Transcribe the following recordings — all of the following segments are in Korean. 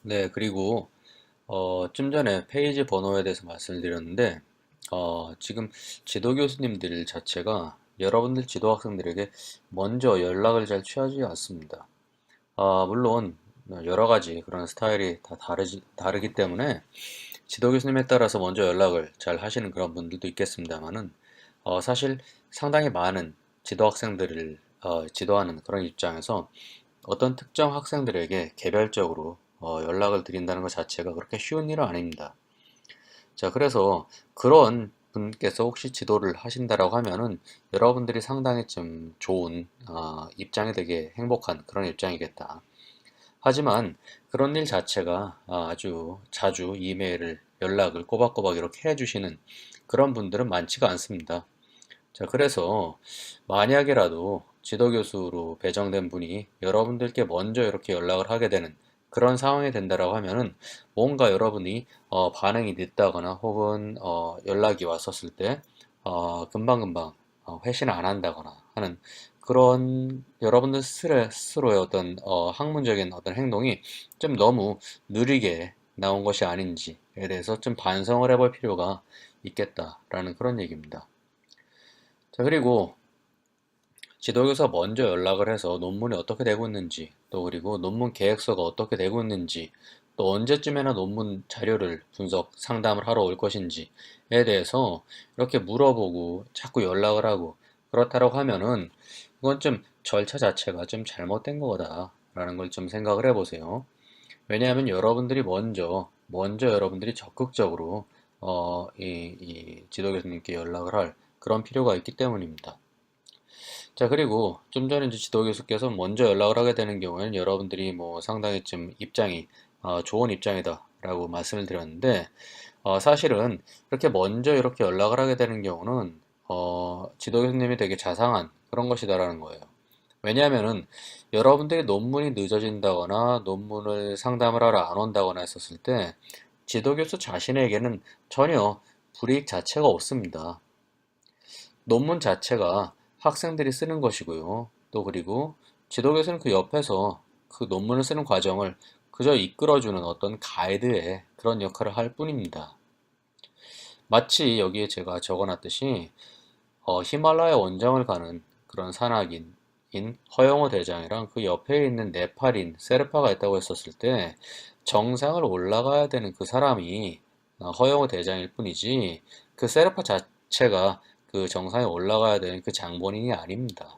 네, 그리고 좀 전에 페이지 번호에 대해서 말씀을 드렸는데 지금 지도 교수님들 자체가 여러분들 지도 학생들에게 먼저 연락을 잘 취하지 않습니다. 물론 여러 가지 그런 스타일이 다 다르기 때문에 지도 교수님에 따라서 먼저 연락을 잘 하시는 그런 분들도 있겠습니다만은 사실 상당히 많은 지도 학생들을 지도하는 그런 입장에서 어떤 특정 학생들에게 개별적으로 연락을 드린다는 것 자체가 그렇게 쉬운 일은 아닙니다. 자, 그래서 그런 분께서 혹시 지도를 하신다라고 하면은 여러분들이 상당히 좀 좋은 입장이 되게 행복한 그런 입장이겠다. 하지만 그런 일 자체가 아주 자주 이메일을 연락을 꼬박꼬박 이렇게 해주시는 그런 분들은 많지가 않습니다. 자, 그래서 만약에라도 지도교수로 배정된 분이 여러분들께 먼저 이렇게 연락을 하게 되는 그런 상황이 된다라고 하면은 뭔가 여러분이 반응이 늦다거나 혹은 연락이 왔었을 때 금방금방 회신을 안 한다거나 하는 그런 여러분들 스스로의 어떤 학문적인 어떤 행동이 좀 너무 느리게 나온 것이 아닌지에 대해서 좀 반성을 해볼 필요가 있겠다라는 그런 얘기입니다. 자, 그리고 지도교사 먼저 연락을 해서 논문이 어떻게 되고 있는지, 또 그리고 논문 계획서가 어떻게 되고 있는지, 또 언제쯤에나 논문 자료를 분석, 상담을 하러 올 것인지에 대해서 이렇게 물어보고 자꾸 연락을 하고 그렇다라고 하면은 이건 좀 절차 자체가 좀 잘못된 거다라는 걸 좀 생각을 해보세요. 왜냐하면 여러분들이 먼저 여러분들이 적극적으로 이 지도 교수님께 연락을 할 그런 필요가 있기 때문입니다. 자, 그리고 좀 전에 이제 지도 교수께서 먼저 연락을 하게 되는 경우에는 여러분들이 뭐 상당히 좀 입장이 좋은 입장이다라고 말씀을 드렸는데 사실은 이렇게 먼저 이렇게 연락을 하게 되는 경우는 지도 교수님이 되게 자상한 그런 것이다라는 거예요. 왜냐하면은 여러분들이 논문이 늦어진다거나 논문을 상담을 하러 안 온다거나 했었을 때 지도교수 자신에게는 전혀 불이익 자체가 없습니다. 논문 자체가 학생들이 쓰는 것이고요. 또 그리고 지도교수는 그 옆에서 그 논문을 쓰는 과정을 그저 이끌어주는 어떤 가이드의 그런 역할을 할 뿐입니다. 마치 여기에 제가 적어놨듯이 히말라야 원정을 가는 그런 산악인인 허영호 대장이랑 그 옆에 있는 네팔인 세르파가 있다고 했었을 때 정상을 올라가야 되는 그 사람이 허영호 대장일 뿐이지 그 세르파 자체가 그 정상에 올라가야 되는 그 장본인이 아닙니다.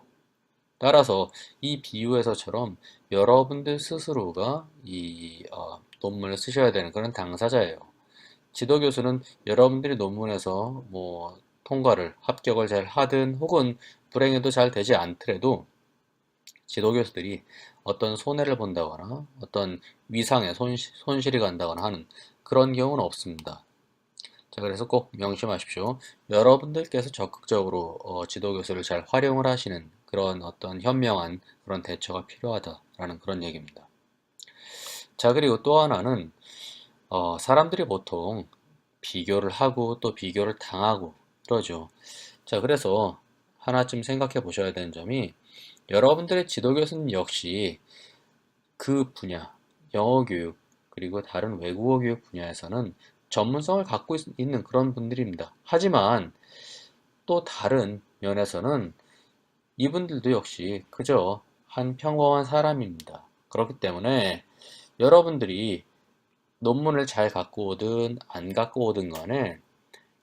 따라서 이 비유에서처럼 여러분들 스스로가 이 논문을 쓰셔야 되는 그런 당사자예요. 지도교수는 여러분들이 논문에서 뭐 통과를, 합격을 잘 하든 혹은 불행해도 잘 되지 않더라도 지도교수들이 어떤 손해를 본다거나 어떤 위상에 손실이 간다거나 하는 그런 경우는 없습니다. 자, 그래서 꼭 명심하십시오. 여러분들께서 적극적으로 지도교수를 잘 활용을 하시는 그런 어떤 현명한 그런 대처가 필요하다라는 그런 얘기입니다. 자, 그리고 또 하나는 사람들이 보통 비교를 하고 또 비교를 당하고 그러죠. 자, 그래서 하나쯤 생각해 보셔야 되는 점이 여러분들의 지도 교수님 역시 그 분야, 영어 교육, 그리고 다른 외국어 교육 분야에서는 전문성을 갖고 있는 그런 분들입니다. 하지만 또 다른 면에서는 이분들도 역시 그저 한 평범한 사람입니다. 그렇기 때문에 여러분들이 논문을 잘 갖고 오든 안 갖고 오든 간에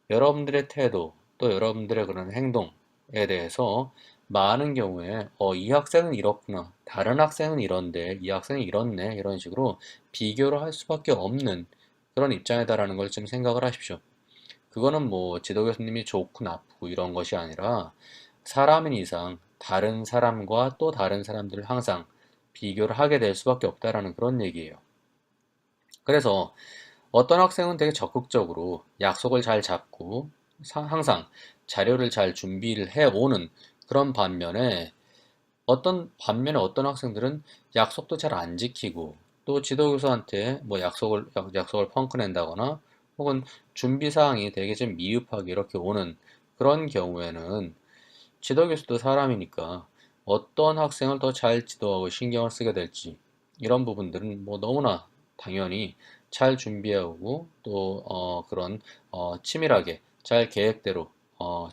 여러분들의 태도, 또 여러분들의 그런 행동에 대해서 많은 경우에 이 학생은 이렇구나, 다른 학생은 이런데 이 학생은 이렇네, 이런 식으로 비교를 할 수밖에 없는 그런 입장이다라는 걸 좀 생각을 하십시오. 그거는 뭐 지도 교수님이 좋고 나쁘고 이런 것이 아니라 사람인 이상 다른 사람과 또 다른 사람들을 항상 비교를 하게 될 수밖에 없다라는 그런 얘기예요. 그래서 어떤 학생은 되게 적극적으로 약속을 잘 잡고 항상 자료를 잘 준비를 해오는 그런 반면에 어떤 학생들은 약속도 잘 안 지키고 또 지도교수한테 뭐 약속을 펑크 낸다거나 혹은 준비 사항이 되게 좀 미흡하게 이렇게 오는 그런 경우에는 지도교수도 사람이니까 어떤 학생을 더 잘 지도하고 신경을 쓰게 될지 이런 부분들은 뭐 너무나 당연히 잘 준비하고 또 그런 치밀하게 잘 계획대로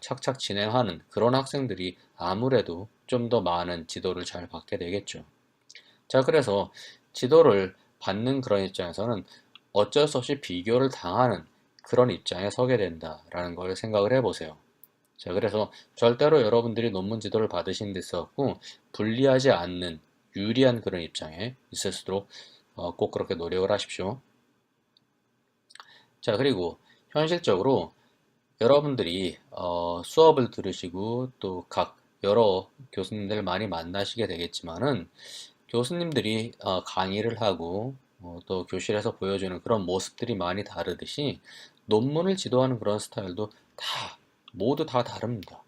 착착 진행하는 그런 학생들이 아무래도 좀 더 많은 지도를 잘 받게 되겠죠. 자, 그래서 지도를 받는 그런 입장에서는 어쩔 수 없이 비교를 당하는 그런 입장에 서게 된다라는 걸 생각을 해보세요. 자, 그래서 절대로 여러분들이 논문 지도를 받으신 데 있어서 불리하지 않는 유리한 그런 입장에 있을 수 있도록 꼭 그렇게 노력을 하십시오. 자, 그리고 현실적으로 여러분들이 수업을 들으시고 또 각 여러 교수님들 많이 만나시게 되겠지만은 교수님들이 강의를 하고 또 교실에서 보여주는 그런 모습들이 많이 다르듯이 논문을 지도하는 그런 스타일도 모두 다 다릅니다.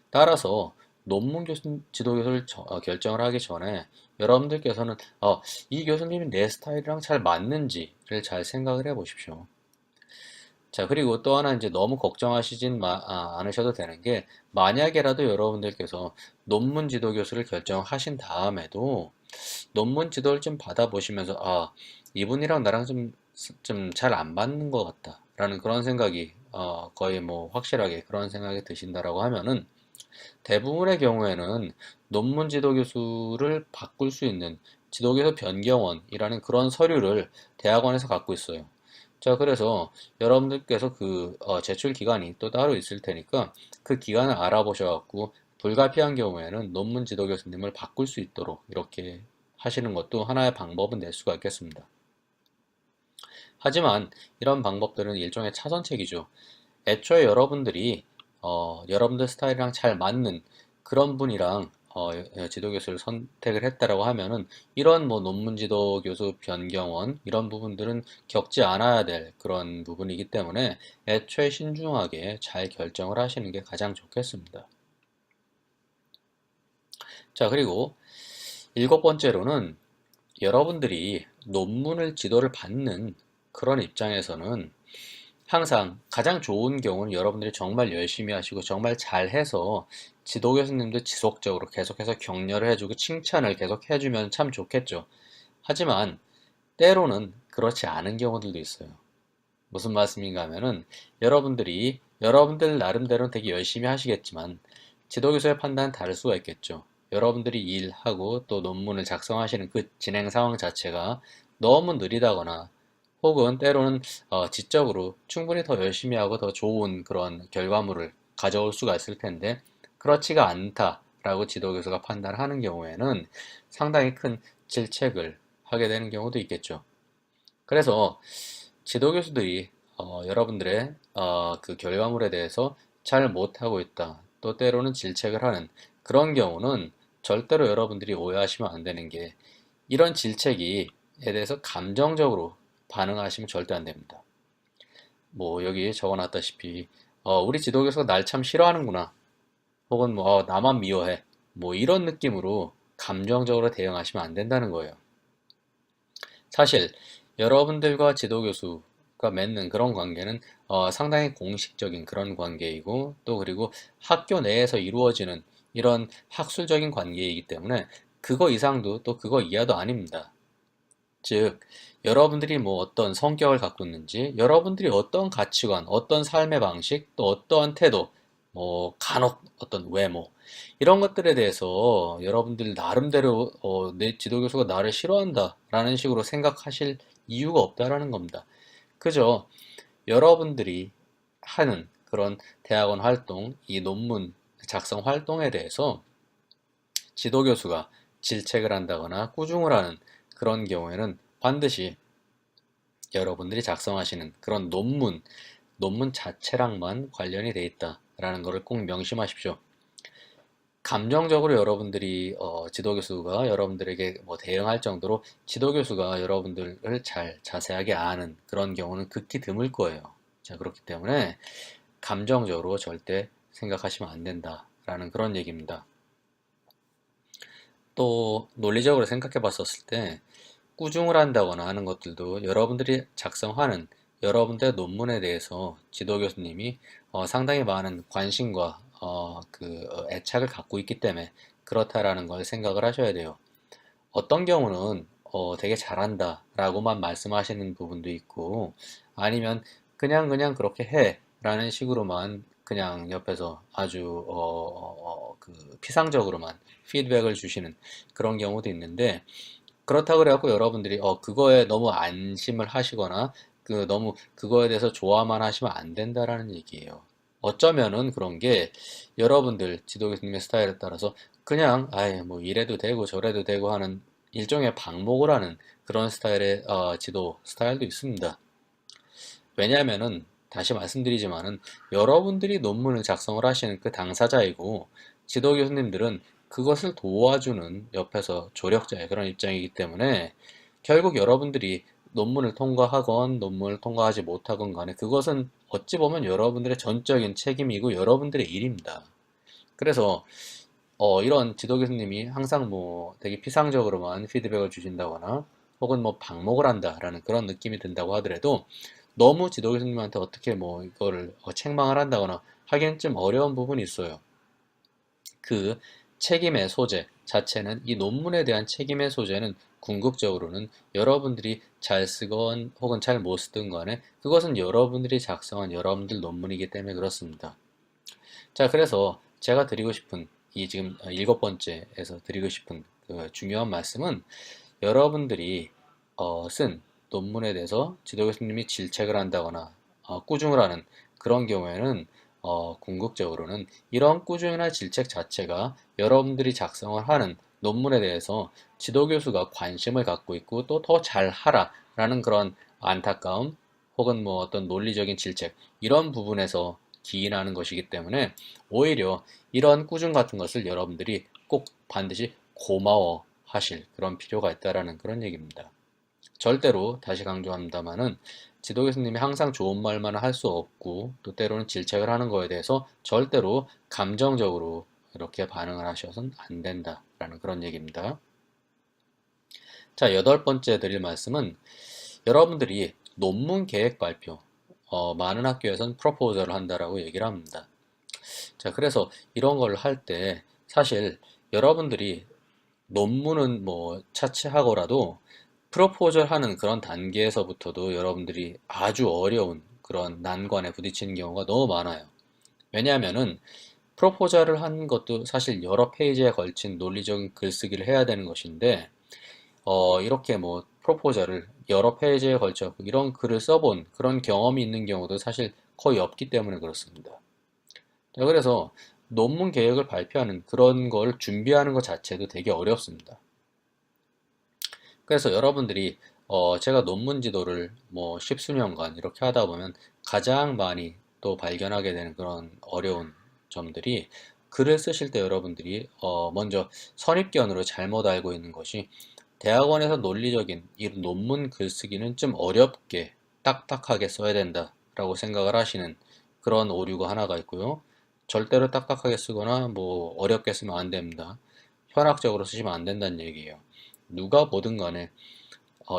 따라서 논문 지도 교수를 결정을 하기 전에 여러분들께서는 이 교수님이 내 스타일이랑 잘 맞는지를 잘 생각을 해 보십시오. 자, 그리고 또 하나 이제 너무 걱정하시진 않으셔도 되는 게, 만약에라도 여러분들께서 논문 지도 교수를 결정하신 다음에도 논문 지도를 좀 받아보시면서, 이분이랑 나랑 좀 잘 안 맞는 것 같다 라는 그런 생각이 거의 뭐 확실하게 그런 생각이 드신다라고 하면은, 대부분의 경우에는 논문 지도 교수를 바꿀 수 있는 지도교수 변경원이라는 그런 서류를 대학원에서 갖고 있어요. 자, 그래서 여러분들께서 그 제출 기간이 또 따로 있을 테니까 그 기간을 알아보셔갖고 불가피한 경우에는 논문 지도 교수님을 바꿀 수 있도록 이렇게 하시는 것도 하나의 방법은 될 수가 있겠습니다. 하지만 이런 방법들은 일종의 차선책이죠. 애초에 여러분들이 여러분들 스타일이랑 잘 맞는 그런 분이랑 지도 교수를 선택을 했다라고 하면은, 이런 뭐 논문 지도 교수 변경원 이런 부분들은 겪지 않아야 될 그런 부분이기 때문에 애초에 신중하게 잘 결정을 하시는 게 가장 좋겠습니다. 자, 그리고 일곱 번째로는 여러분들이 논문을 지도를 받는 그런 입장에서는 항상 가장 좋은 경우는 여러분들이 정말 열심히 하시고 정말 잘해서 지도 교수님도 지속적으로 계속해서 격려를 해주고 칭찬을 계속 해주면 참 좋겠죠. 하지만 때로는 그렇지 않은 경우들도 있어요. 무슨 말씀인가 하면은, 여러분들이 여러분들 나름대로는 되게 열심히 하시겠지만 지도 교수의 판단은 다를 수가 있겠죠. 여러분들이 일하고 또 논문을 작성하시는 그 진행 상황 자체가 너무 느리다거나, 혹은 때로는 지적으로 충분히 더 열심히 하고 더 좋은 그런 결과물을 가져올 수가 있을 텐데 그렇지가 않다라고 지도교수가 판단을 하는 경우에는 상당히 큰 질책을 하게 되는 경우도 있겠죠. 그래서 지도교수들이 여러분들의 그 결과물에 대해서 잘 못하고 있다, 또 때로는 질책을 하는 그런 경우는 절대로 여러분들이 오해하시면 안 되는 게, 이런 질책에 대해서 감정적으로 반응하시면 절대 안 됩니다. 뭐 여기 적어놨다시피 우리 지도교수가 날 참 싫어하는구나, 혹은 뭐 나만 미워해, 뭐 이런 느낌으로 감정적으로 대응하시면 안 된다는 거예요. 사실 여러분들과 지도교수가 맺는 그런 관계는 상당히 공식적인 그런 관계이고, 또 그리고 학교 내에서 이루어지는 이런 학술적인 관계이기 때문에 그거 이상도 또 그거 이하도 아닙니다. 즉, 여러분들이 뭐 어떤 성격을 갖고 있는지, 여러분들이 어떤 가치관, 어떤 삶의 방식, 또 어떠한 태도, 뭐 간혹 어떤 외모, 이런 것들에 대해서 여러분들 나름대로 내 지도교수가 나를 싫어한다라는 식으로 생각하실 이유가 없다라는 겁니다. 그저 여러분들이 하는 그런 대학원 활동, 이 논문 작성 활동에 대해서 지도교수가 질책을 한다거나 꾸중을 하는 그런 경우에는 반드시 여러분들이 작성하시는 그런 논문 자체랑만 관련이 돼 있다라는 것을 꼭 명심하십시오. 감정적으로 여러분들이 지도교수가 여러분들에게 뭐 대응할 정도로 지도교수가 여러분들을 잘 자세하게 아는 그런 경우는 극히 드물 거예요. 자, 그렇기 때문에 감정적으로 절대 생각하시면 안 된다라는 그런 얘기입니다. 또 논리적으로 생각해 봤었을 때 꾸중을 한다거나 하는 것들도 여러분들이 작성하는 여러분들의 논문에 대해서 지도 교수님이 상당히 많은 관심과 애착을 갖고 있기 때문에 그렇다라는 걸 생각을 하셔야 돼요. 어떤 경우는 되게 잘한다 라고만 말씀하시는 부분도 있고, 아니면 그냥 그렇게 해 라는 식으로만 그냥 옆에서 아주 그 피상적으로만 피드백을 주시는 그런 경우도 있는데, 그렇다고 그래갖고 여러분들이 그거에 너무 안심을 하시거나 너무 그거에 대해서 좋아만 하시면 안 된다라는 얘기예요. 어쩌면은 그런 게 여러분들 지도 교수님의 스타일에 따라서 그냥 아예 뭐 이래도 되고 저래도 되고 하는 일종의 방목을 하는 그런 스타일의 지도 스타일도 있습니다. 왜냐하면은 다시 말씀드리지만은 여러분들이 논문을 작성을 하시는 그 당사자이고, 지도 교수님들은 그것을 도와주는 옆에서 조력자의 그런 입장이기 때문에, 결국 여러분들이 논문을 통과하건 논문을 통과하지 못하건 간에 그것은 어찌 보면 여러분들의 전적인 책임이고 여러분들의 일입니다. 그래서 이런 지도 교수님이 항상 뭐 되게 피상적으로만 피드백을 주신다거나 혹은 뭐 방목을 한다라는 그런 느낌이 든다고 하더라도, 너무 지도 교수님한테 어떻게 뭐 이거를 책망을 한다거나 하기엔 좀 어려운 부분이 있어요. 그 책임의 소재 자체는, 이 논문에 대한 책임의 소재는 궁극적으로는 여러분들이 잘 쓰건 혹은 잘 못 쓰든 간에 그것은 여러분들이 작성한 여러분들 논문이기 때문에 그렇습니다. 자, 그래서 제가 드리고 싶은 이 지금 일곱 번째에서 드리고 싶은 그 중요한 말씀은, 여러분들이 쓴 논문에 대해서 지도 교수님이 질책을 한다거나 꾸중을 하는 그런 경우에는 궁극적으로는 이런 꾸중이나 질책 자체가 여러분들이 작성을 하는 논문에 대해서 지도 교수가 관심을 갖고 있고 또 더 잘하라 라는 그런 안타까움 혹은 뭐 어떤 논리적인 질책, 이런 부분에서 기인하는 것이기 때문에, 오히려 이런 꾸중 같은 것을 여러분들이 꼭 반드시 고마워 하실 그런 필요가 있다라는 그런 얘기입니다. 절대로 다시 강조합니다만은, 지도 교수님이 항상 좋은 말만 할 수 없고 또 때로는 질책을 하는 거에 대해서 절대로 감정적으로 이렇게 반응을 하셔서는 안 된다라는 그런 얘기입니다. 자, 여덟 번째 드릴 말씀은, 여러분들이 논문 계획 발표, 많은 학교에서는 프로포저를 한다라고 얘기를 합니다. 자, 그래서 이런 걸 할 때 사실 여러분들이 논문은 뭐 차치하고라도 프로포절 하는 그런 단계에서부터도 여러분들이 아주 어려운 그런 난관에 부딪히는 경우가 너무 많아요. 왜냐하면은 프로포절을 하는 것도 사실 여러 페이지에 걸친 논리적인 글쓰기를 해야 되는 것인데, 이렇게 뭐 프로포절을 여러 페이지에 걸쳐 이런 글을 써본 그런 경험이 있는 경우도 사실 거의 없기 때문에 그렇습니다. 자, 그래서 논문 계획을 발표하는 그런 걸 준비하는 것 자체도 되게 어렵습니다. 그래서 여러분들이 제가 논문 지도를 뭐 십수년간 이렇게 하다 보면 가장 많이 또 발견하게 되는 그런 어려운 점들이, 글을 쓰실 때 여러분들이 먼저 선입견으로 잘못 알고 있는 것이, 대학원에서 논리적인 이 논문 글쓰기는 좀 어렵게 딱딱하게 써야 된다라고 생각을 하시는 그런 오류가 하나가 있고요. 절대로 딱딱하게 쓰거나 뭐 어렵게 쓰면 안 됩니다. 현학적으로 쓰시면 안 된다는 얘기예요. 누가 보든 간에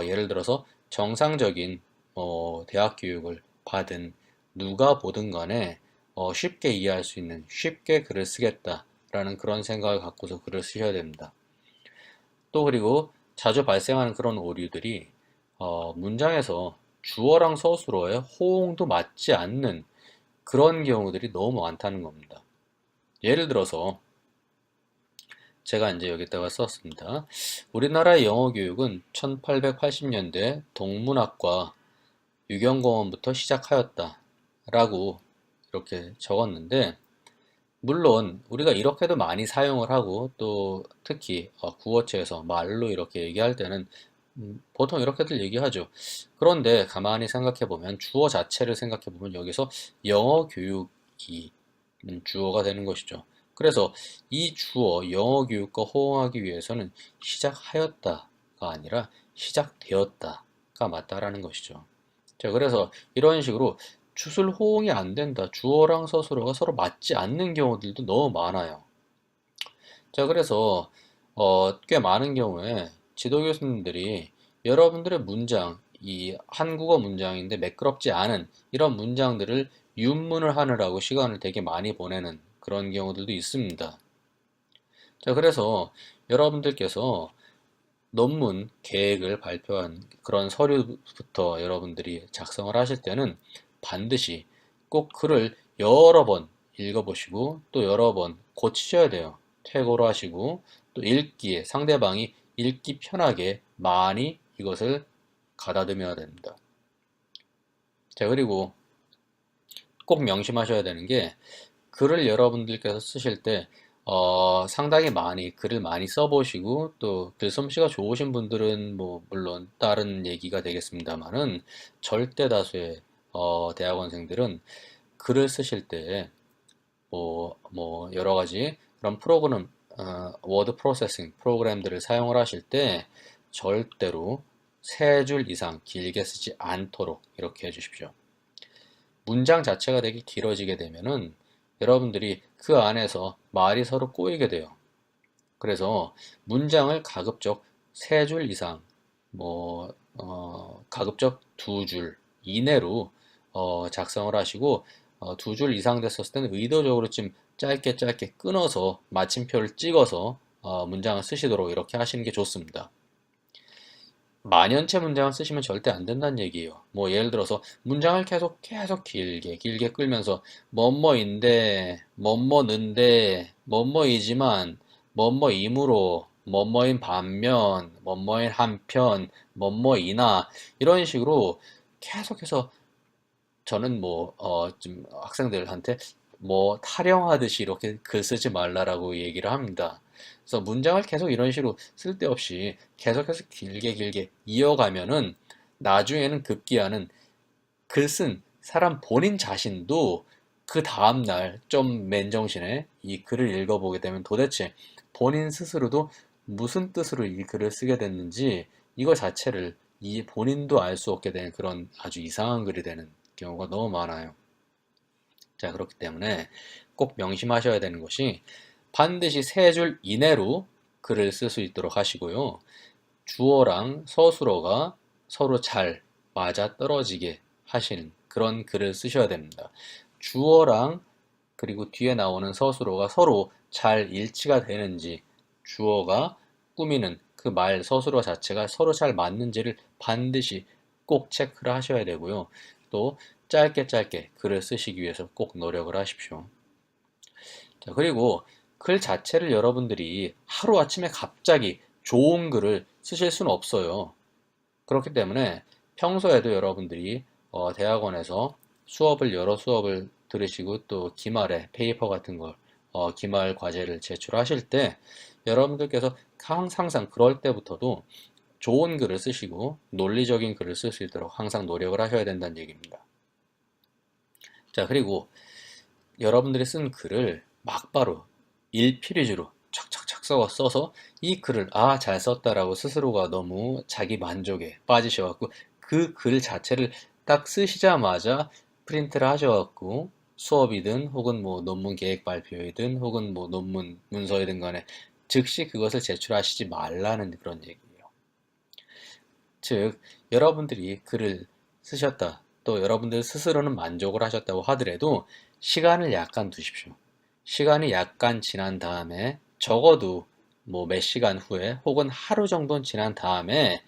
예를 들어서 정상적인 대학 교육을 받은 누가 보든 간에 쉽게 이해할 수 있는, 쉽게 글을 쓰겠다라는 그런 생각을 갖고서 글을 쓰셔야 됩니다. 또 그리고 자주 발생하는 그런 오류들이, 문장에서 주어랑 서술어의 호응도 맞지 않는 그런 경우들이 너무 많다는 겁니다. 예를 들어서 제가 이제 여기다가 썼습니다. 우리나라의 영어 교육은 1880년대 동문학과 유경공원부터 시작하였다 라고 이렇게 적었는데, 물론 우리가 이렇게도 많이 사용을 하고 또 특히 구어체에서 말로 이렇게 얘기할 때는 보통 이렇게들 얘기하죠. 그런데 가만히 생각해 보면, 주어 자체를 생각해 보면 여기서 영어 교육이 주어가 되는 것이죠. 그래서 이 주어 영어 교육과 호응하기 위해서는 시작하였다가 아니라 시작되었다가 맞다라는 것이죠. 자, 그래서 이런 식으로 주술 호응이 안 된다, 주어랑 서술어가 서로 맞지 않는 경우들도 너무 많아요. 자, 그래서 꽤 많은 경우에 지도 교수님들이 여러분들의 문장, 이 한국어 문장인데 매끄럽지 않은 이런 문장들을 윤문을 하느라고 시간을 되게 많이 보내는 그런 경우들도 있습니다. 자, 그래서 여러분들께서 논문 계획을 발표한 그런 서류부터 여러분들이 작성을 하실 때는 반드시 꼭 글을 여러 번 읽어보시고 또 여러 번 고치셔야 돼요. 퇴고로 하시고 또 읽기에 상대방이 읽기 편하게 많이 이것을 가다듬어야 됩니다. 자, 그리고 꼭 명심하셔야 되는 게 글을 여러분들께서 쓰실 때 상당히 많이 글을 많이 써보시고 또 글솜씨가 좋으신 분들은 뭐 물론 다른 얘기가 되겠습니다만은 절대 다수의 대학원생들은 글을 쓰실 때 여러 가지 그런 프로그램 워드 프로세싱 프로그램들을 사용을 하실 때 절대로 세 줄 이상 길게 쓰지 않도록 이렇게 해주십시오. 문장 자체가 되게 길어지게 되면은 여러분들이 그 안에서 말이 서로 꼬이게 돼요. 그래서 문장을 가급적 세 줄 이상, 가급적 두 줄 이내로 작성을 하시고 두 줄 이상 됐었을 때는 의도적으로 좀 짧게 짧게 끊어서 마침표를 찍어서 문장을 쓰시도록 이렇게 하시는 게 좋습니다. 만연체 문장을 쓰시면 절대 안 된다는 얘기예요. 뭐 예를 들어서 문장을 계속 길게 끌면서 뭐뭐인데 뭐뭐는데 뭐뭐이지만 뭐뭐이므로 뭐뭐인 반면 뭐뭐인 한편 뭐뭐이나 이런 식으로 계속해서 저는 좀 학생들한테 타령하듯이 이렇게 글 쓰지 말라라고 얘기를 합니다. 그래서 문장을 계속 이런 식으로 쓸데없이 계속해서 길게 이어가면은 나중에는 급기야는 글 쓴 사람 본인 자신도 그 다음날 좀 맨정신에 이 글을 읽어보게 되면 도대체 본인 스스로도 무슨 뜻으로 이 글을 쓰게 됐는지 이거 자체를 이 본인도 알 수 없게 되는 그런 아주 이상한 글이 되는 경우가 너무 많아요. 자, 그렇기 때문에 꼭 명심하셔야 되는 것이 반드시 세 줄 이내로 글을 쓸 수 있도록 하시고요. 주어랑 서술어가 서로 잘 맞아떨어지게 하시는 그런 글을 쓰셔야 됩니다. 주어랑 그리고 뒤에 나오는 서술어가 서로 잘 일치가 되는지, 주어가 꾸미는 그 말 서술어 자체가 서로 잘 맞는지를 반드시 꼭 체크를 하셔야 되고요. 또 짧게 글을 쓰시기 위해서 꼭 노력을 하십시오. 자, 그리고 글 자체를 여러분들이 하루아침에 갑자기 좋은 글을 쓰실 수는 없어요. 그렇기 때문에 평소에도 여러분들이 대학원에서 여러 수업을 들으시고 또 기말에 페이퍼 같은 걸, 기말 과제를 제출하실 때 여러분들께서 항상 그럴 때부터도 좋은 글을 쓰시고 논리적인 글을 쓸 수 있도록 항상 노력을 하셔야 된다는 얘기입니다. 자, 그리고 여러분들이 쓴 글을 막바로 1페이지로 착착착 써서 이 글을 잘 썼다라고 스스로가 너무 자기 만족에 빠지셔갖고 그 글 자체를 딱 쓰시자마자 프린트를 하셔갖고 수업이든 혹은 논문 계획 발표이든 혹은 논문 문서이든 간에 즉시 그것을 제출하시지 말라는 그런 얘기예요. 즉, 여러분들이 글을 쓰셨다. 또 여러분들 스스로는 만족을 하셨다고 하더라도 시간을 약간 두십시오. 시간이 약간 지난 다음에 적어도 몇 시간 후에 혹은 하루 정도는 지난 다음에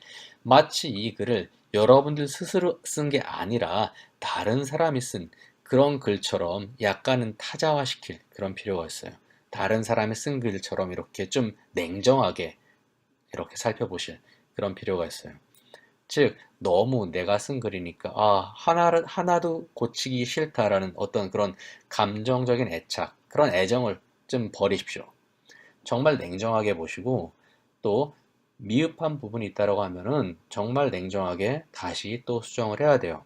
마치 이 글을 여러분들 스스로 쓴 게 아니라 다른 사람이 쓴 그런 글처럼 약간은 타자화시킬 그런 필요가 있어요. 다른 사람이 쓴 글처럼 이렇게 좀 냉정하게 이렇게 살펴보실 그런 필요가 있어요. 즉, 너무 내가 쓴 글이니까, 하나도 고치기 싫다라는 어떤 그런 감정적인 애착, 그런 애정을 좀 버리십시오. 정말 냉정하게 보시고, 또, 미흡한 부분이 있다고 하면은 정말 냉정하게 다시 또 수정을 해야 돼요.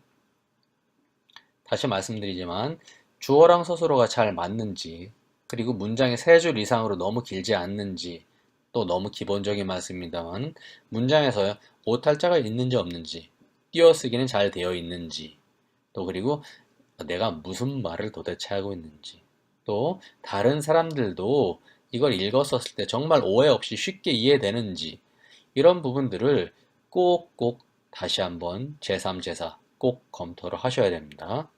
다시 말씀드리지만, 주어랑 서술어가 잘 맞는지, 그리고 문장이 세 줄 이상으로 너무 길지 않는지, 또 너무 기본적인 말씀입니다만, 문장에서 오탈자가 있는지 없는지, 띄어쓰기는 잘 되어 있는지, 또 그리고 내가 무슨 말을 도대체 하고 있는지, 또 다른 사람들도 이걸 읽었었을 때 정말 오해 없이 쉽게 이해되는지, 이런 부분들을 꼭꼭 다시 한번 제3, 제4 꼭 검토를 하셔야 됩니다.